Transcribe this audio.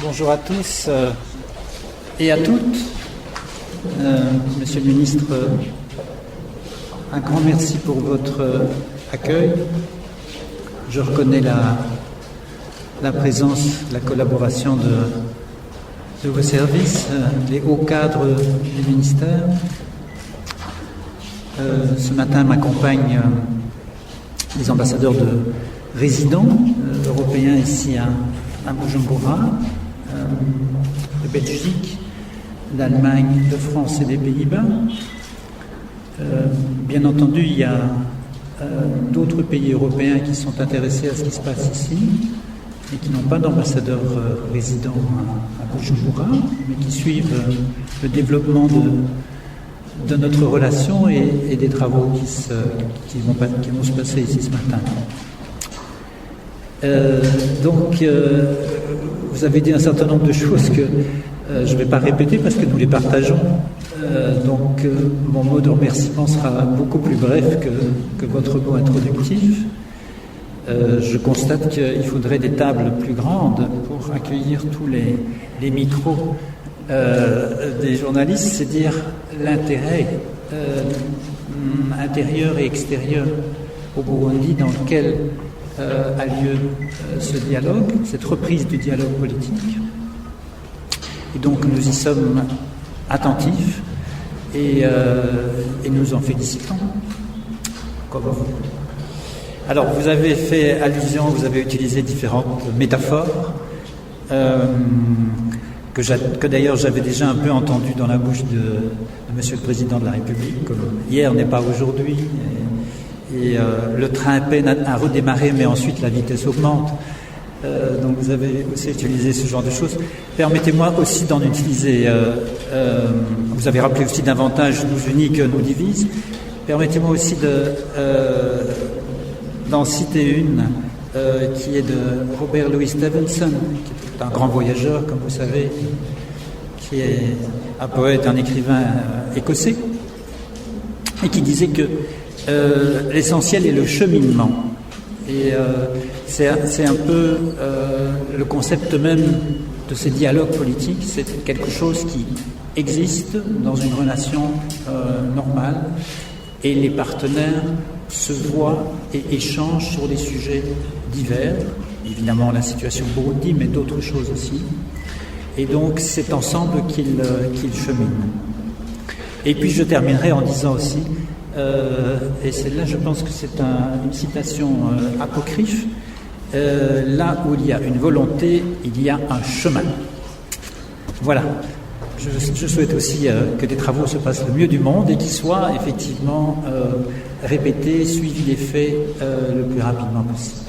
Bonjour à tous et à toutes. Monsieur le ministre, un grand merci pour votre accueil. Je reconnais la présence, la collaboration de vos services, les hauts cadres du ministère. Ce matin m'accompagnent les ambassadeurs résidents européens ici à Bujumbura, de Belgique, d'Allemagne, de France et des Pays-Bas. Bien entendu, il y a d'autres pays européens qui sont intéressés à ce qui se passe ici et qui n'ont pas d'ambassadeur résident à Bujumbura, mais qui suivent le développement de notre relation et des travaux qui vont se passer ici ce matin. Vous avez dit un certain nombre de choses que je ne vais pas répéter parce que nous les partageons. Mon mot de remerciement sera beaucoup plus bref que votre mot introductif. Je constate qu'il faudrait des tables plus grandes pour accueillir tous les micros des journalistes, c'est dire l'intérêt intérieur et extérieur au Burundi dans lequel a lieu ce dialogue, cette reprise du dialogue politique. Et donc nous y sommes attentifs et nous en félicitons. Comme vous. Alors vous avez fait allusion, vous avez utilisé différentes métaphores que d'ailleurs j'avais déjà un peu entendu dans la bouche de Monsieur le Président de la République, comme hier n'est pas aujourd'hui. Et le train peine à redémarrer, mais ensuite la vitesse augmente. Donc vous avez aussi utilisé ce genre de choses. Permettez-moi aussi d'en utiliser. Vous avez rappelé aussi davantage nous unis que nous divise. Permettez-moi aussi d'en citer une qui est de Robert Louis Stevenson, qui est un grand voyageur, comme vous savez, qui est un poète, un écrivain écossais, et qui disait que l'essentiel est le cheminement. Et c'est un peu le concept même de ces dialogues politiques. C'est quelque chose qui existe dans une relation normale et les partenaires se voient et échangent sur des sujets divers. Évidemment la situation Burundi, mais d'autres choses aussi. Et donc c'est ensemble qu'ils cheminent. Et puis je terminerai en disant aussi et celle-là, je pense que c'est une citation apocryphe. Là où il y a une volonté, il y a un chemin. Voilà. Je souhaite aussi que des travaux se passent le mieux du monde et qu'ils soient effectivement répétés, suivis des faits le plus rapidement possible.